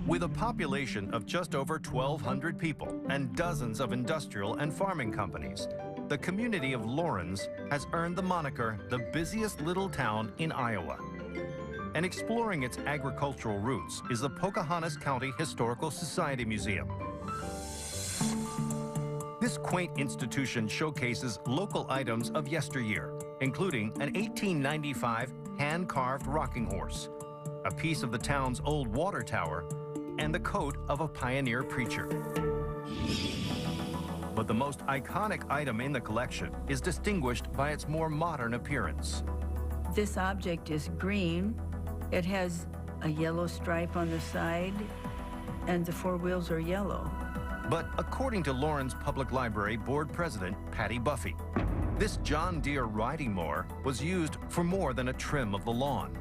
With a population of just over 1,200 people and dozens of industrial and farming companies, the community of Laurens has earned the moniker the busiest little town in Iowa. And exploring its agricultural roots is the Pocahontas County Historical Society Museum. This quaint institution showcases local items of yesteryear, including an 1895 hand-carved rocking horse, a piece of the town's old water tower, and the coat of a pioneer preacher. But the most iconic item in the collection is distinguished by its more modern appearance. This object is green. It has a yellow stripe on the side, and the four wheels are yellow. But according to Laurens Public Library Board President Patty Buffy, this John Deere riding mower was used for more than a trim of the lawn.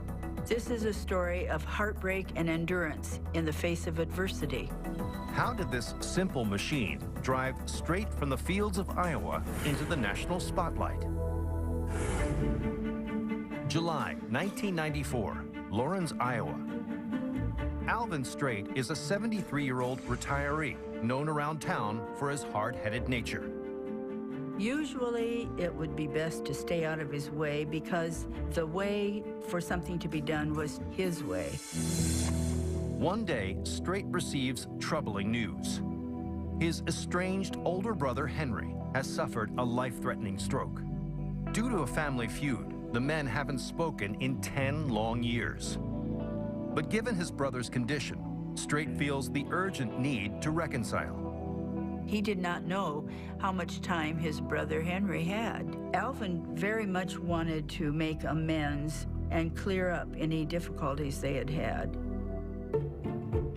This is a story of heartbreak and endurance in the face of adversity. How did this simple machine drive straight from the fields of Iowa into the national spotlight? July 1994, Laurens, Iowa. Alvin Straight is a 73-year-old retiree known around town for his hard-headed nature. Usually, it would be best to stay out of his way because the way for something to be done was his way. One day, Straight receives troubling news. His estranged older brother, Henry, has suffered a life-threatening stroke. Due to a family feud, the men haven't spoken in 10 long years. But given his brother's condition, Straight feels the urgent need to reconcile. He did not know how much time his brother Henry had. Alvin very much wanted to make amends and clear up any difficulties they had had.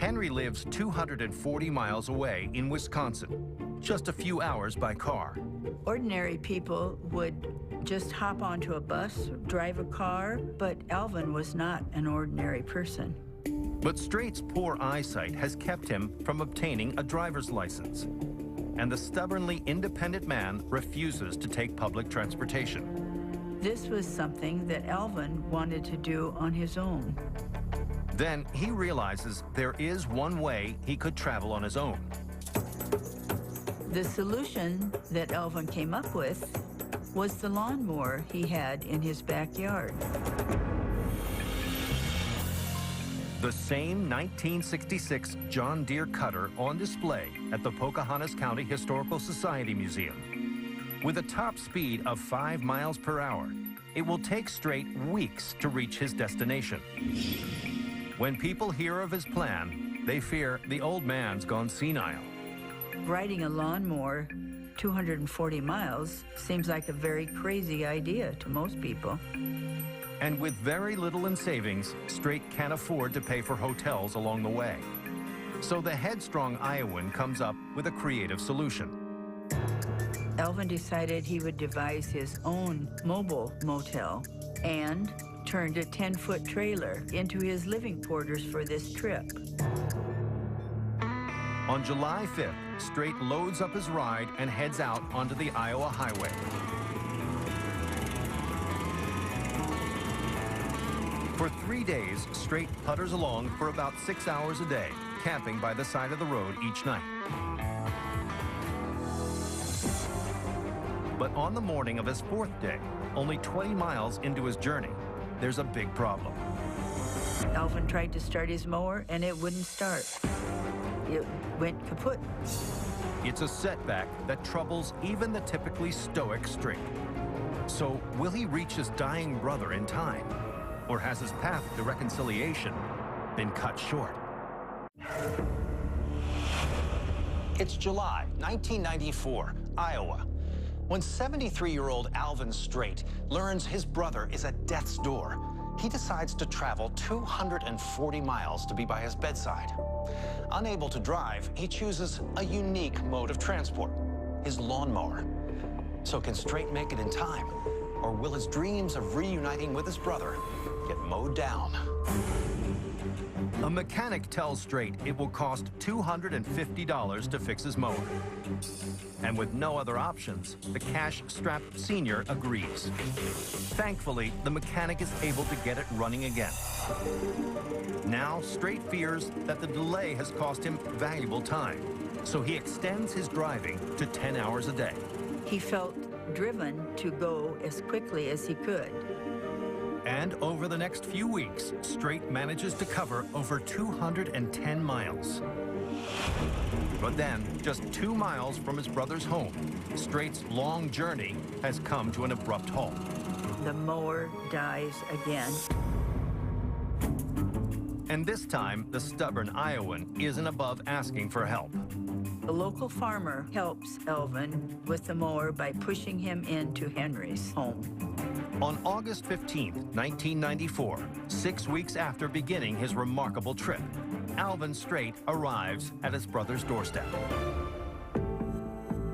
Henry lives 240 miles away in Wisconsin, just a few hours by car. Ordinary people would just hop onto a bus, drive a car, but Alvin was not an ordinary person. But Straight's poor eyesight has kept him from obtaining a driver's license. And the stubbornly independent man refuses to take public transportation. This was something that Alvin wanted to do on his own. Then he realizes there is one way he could travel on his own. The solution that Alvin came up with was the lawnmower he had in his backyard. The same 1966 John Deere cutter on display at the Pocahontas County Historical Society Museum. With a top speed of 5 miles per hour, it will take Straight weeks to reach his destination. When people hear of his plan, they fear the old man's gone senile. Riding a lawnmower 240 miles seems like a very crazy idea to most people. And with very little in savings, Straight can't afford to pay for hotels along the way. So the headstrong Iowan comes up with a creative solution. Alvin decided he would devise his own mobile motel and turned a 10-foot trailer into his living quarters for this trip. On July 5th, Straight loads up his ride and heads out onto the Iowa highway. For 3 days, Straight putters along for about 6 hours a day, camping by the side of the road each night. But on the morning of his 4th day, only 20 miles into his journey, there's a big problem. Alvin tried to start his mower, and it wouldn't start. It went kaput. It's a setback that troubles even the typically stoic Straight. So will he reach his dying brother in time? Or has his path to reconciliation been cut short? It's July 1994, Iowa, when 73-year-old Alvin Straight learns his brother is at death's door. He decides to travel 240 miles to be by his bedside. Unable to drive, he chooses a unique mode of transport, his lawnmower. So can Straight make it in time? Or will his dreams of reuniting with his brother get mowed down? A mechanic tells Straight it will cost $250 to fix his mower. And with no other options, the cash-strapped senior agrees. Thankfully, the mechanic is able to get it running again. Now, Straight fears that the delay has cost him valuable time, so he extends his driving to 10 hours a day. He felt driven to go as quickly as he could. And over the next few weeks, Straight manages to cover over 210 miles. But then, just 2 miles from his brother's home, Straight's long journey has come to an abrupt halt. The mower dies again. And this time, the stubborn Iowan isn't above asking for help. The local farmer helps Alvin with the mower by pushing him into Henry's home. On August 15, 1994, 6 weeks after beginning his remarkable trip, Alvin Straight arrives at his brother's doorstep.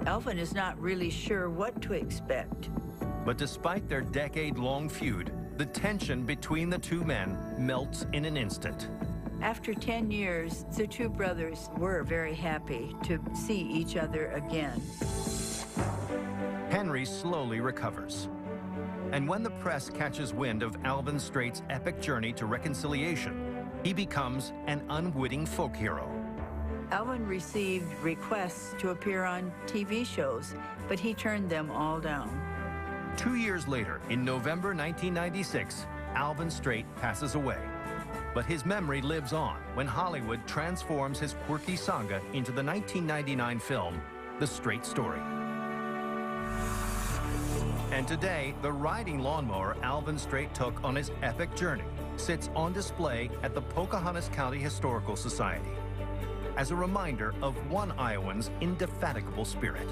Alvin is not really sure what to expect. But despite their decade-long feud, the tension between the two men melts in an instant. After 10 years, the two brothers were very happy to see each other again. Henry slowly recovers. And when the press catches wind of Alvin Straight's epic journey to reconciliation, he becomes an unwitting folk hero. Alvin received requests to appear on TV shows, but he turned them all down. 2 years later, in November 1996, Alvin Straight passes away. But his memory lives on when Hollywood transforms his quirky saga into the 1999 film, The Straight Story. And today, the riding lawnmower Alvin Straight took on his epic journey sits on display at the Pocahontas County Historical Society as a reminder of one Iowan's indefatigable spirit.